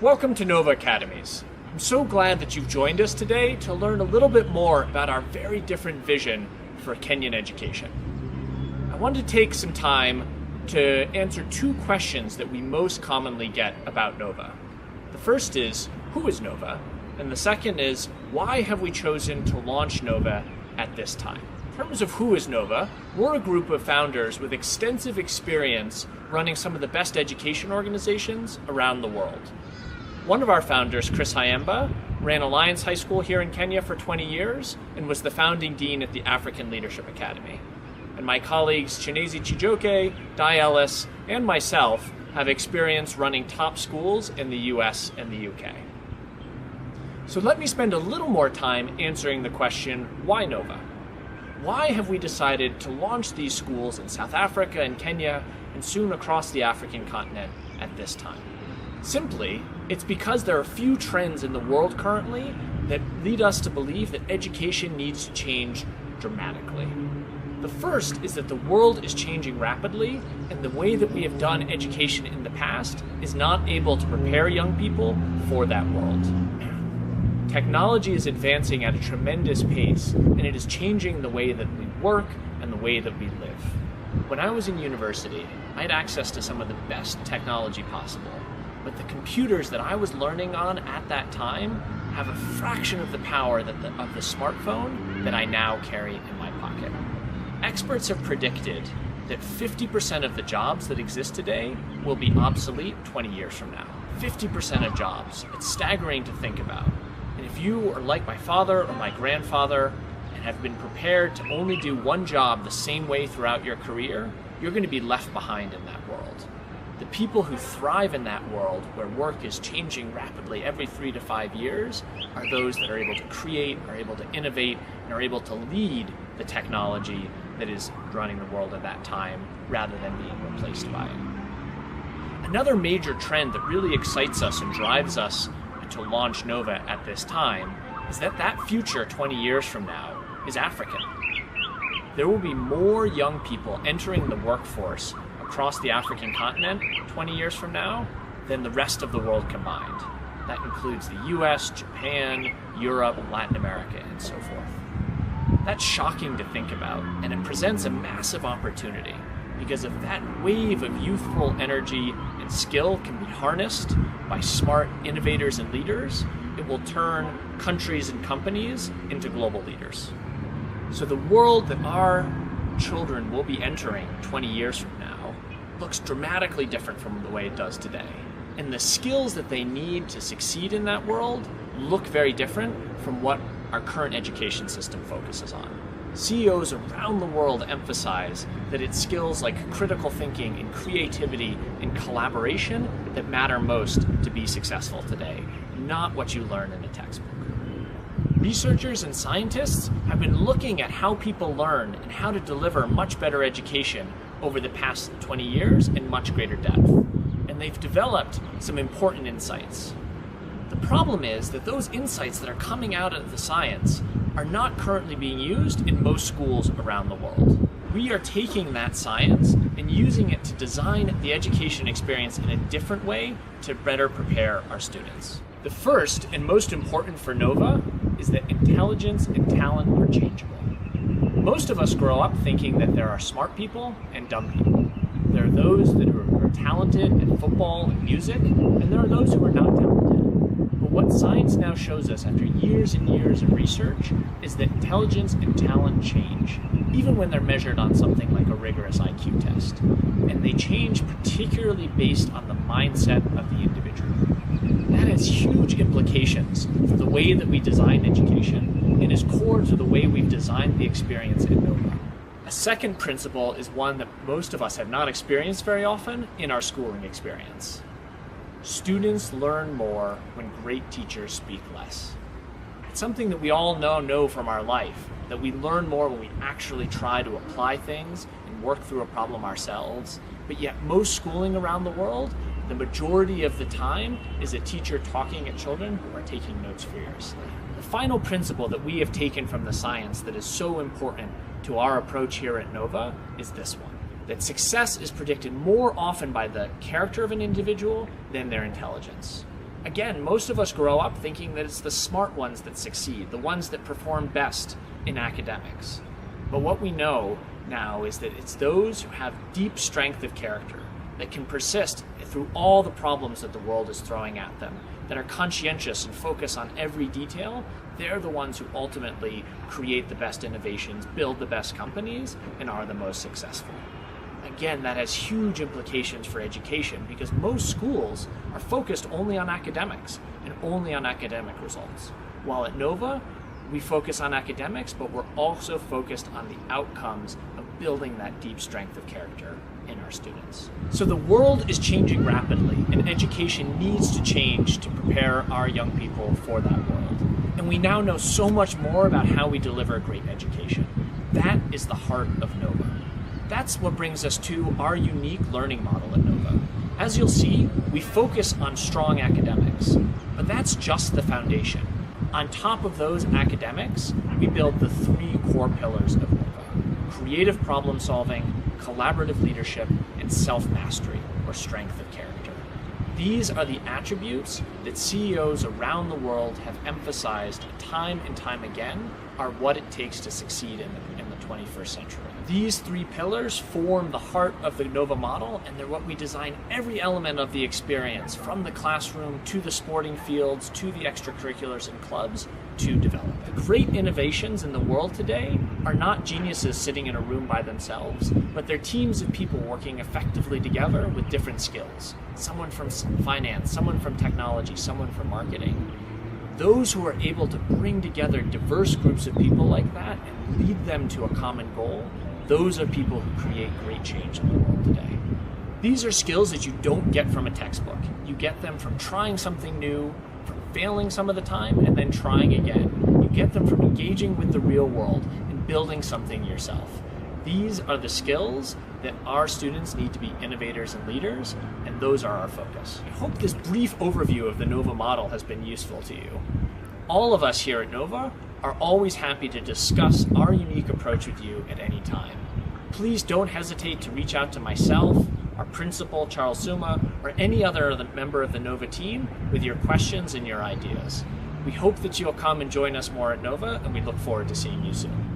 Welcome to Nova Academies. I'm so glad that you've joined us today to learn a little bit more about our very different vision for Kenyan education. I wanted to take some time to answer two questions that we most commonly get about Nova. The first is, who is Nova? And the second is, why have we chosen to launch Nova at this time? In terms of who is Nova, we're a group of founders with extensive experience running some of the best education organizations around the world. One of our founders, Chris Hyamba, ran Alliance High School here in Kenya for 20 years and was the founding dean at the African Leadership Academy. And my colleagues Chinezi Chijoke, Di Ellis, and myself have experience running top schools in the US and the UK. So let me spend a little more time answering the question, why Nova? Why have we decided to launch these schools in South Africa and Kenya and soon across the African continent at this time? Simply, it's because there are few trends in the world currently that lead us to believe that education needs to change dramatically. The first is that the world is changing rapidly, and the way that we have done education in the past is not able to prepare young people for that world. Technology is advancing at a tremendous pace, and it is changing the way that we work and the way that we live. When I was in university, I had access to some of the best technology possible, but the computers that I was learning on at that time have a fraction of the power of the smartphone that I now carry in my pocket. Experts have predicted that 50% of the jobs that exist today will be obsolete 20 years from now. 50% of jobs. It's staggering to think about. And if you are like my father or my grandfather and have been prepared to only do one job the same way throughout your career, you're going to be left behind in that world. The people who thrive in that world, where work is changing rapidly every 3 to 5 years, are those that are able to create, are able to innovate, and are able to lead the technology that is running the world at that time, rather than being replaced by it. Another major trend that really excites us and drives us to launch Nova at this time is that future 20 years from now is African. There will be more young people entering the workforce across the African continent 20 years from now than the rest of the world combined. That includes the US, Japan, Europe, Latin America, and so forth. That's shocking to think about, and it presents a massive opportunity because if that wave of youthful energy and skill can be harnessed by smart innovators and leaders, it will turn countries and companies into global leaders. So the world that our children will be entering 20 years from now looks dramatically different from the way it does today. And the skills that they need to succeed in that world look very different from what our current education system focuses on. CEOs around the world emphasize that it's skills like critical thinking and creativity and collaboration that matter most to be successful today, not what you learn in a textbook. Researchers and scientists have been looking at how people learn and how to deliver much better education over the past 20 years in much greater depth, and they've developed some important insights. The problem is that those insights that are coming out of the science are not currently being used in most schools around the world. We are taking that science and using it to design the education experience in a different way to better prepare our students. The first and most important for Nova is that intelligence and talent are changeable. Most of us grow up thinking that there are smart people and dumb people. There are those that are talented at football and music, and there are those who are not talented. But what science now shows us after years and years of research is that intelligence and talent change, even when they're measured on something like a rigorous IQ test. And they change particularly based on the mindset of the individual. That has huge implications for the way that we design education and is core to the way we've designed the experience at Nova. A second principle is one that most of us have not experienced very often in our schooling experience. Students learn more when great teachers speak less. It's something that we all know from our life, that we learn more when we actually try to apply things and work through a problem ourselves. But yet most schooling around the world, the majority of the time is a teacher talking at children who are taking notes furiously. The final principle that we have taken from the science that is so important to our approach here at Nova is this one. That success is predicted more often by the character of an individual than their intelligence. Again, most of us grow up thinking that it's the smart ones that succeed, the ones that perform best in academics. But what we know now is that it's those who have deep strength of character, that can persist through all the problems that the world is throwing at them, that are conscientious and focus on every detail. They're the ones who ultimately create the best innovations, build the best companies, and are the most successful. Again, that has huge implications for education because most schools are focused only on academics and only on academic results. While at Nova, we focus on academics, but we're also focused on the outcomes of building that deep strength of character in our students. So the world is changing rapidly, and education needs to change to prepare our young people for that world. And we now know so much more about how we deliver a great education. That is the heart of Nova. That's what brings us to our unique learning model at Nova. As you'll see, we focus on strong academics, but that's just the foundation. On top of those academics, we build the three core pillars of Nova: creative problem solving, collaborative leadership, and self-mastery, or strength of character. These are the attributes that CEOs around the world have emphasized time and time again are what it takes to succeed in the 21st century. These three pillars form the heart of the Nova model, and they're what we design every element of the experience, from the classroom to the sporting fields to the extracurriculars and clubs, to develop. The great innovations in the world today are not geniuses sitting in a room by themselves, but they're teams of people working effectively together with different skills. Someone from finance, someone from technology, someone from marketing. Those who are able to bring together diverse groups of people like that and lead them to a common goal, those are people who create great change in the world today. These are skills that you don't get from a textbook. You get them from trying something new, from failing some of the time, and then trying again. You get them from engaging with the real world and building something yourself. These are the skills that our students need to be innovators and leaders, and those are our focus. I hope this brief overview of the Nova model has been useful to you. All of us here at Nova are always happy to discuss our unique approach with you at any time. Please don't hesitate to reach out to myself, our principal, Charles Suma, or any other member of the Nova team with your questions and your ideas. We hope that you'll come and join us more at Nova, and we look forward to seeing you soon.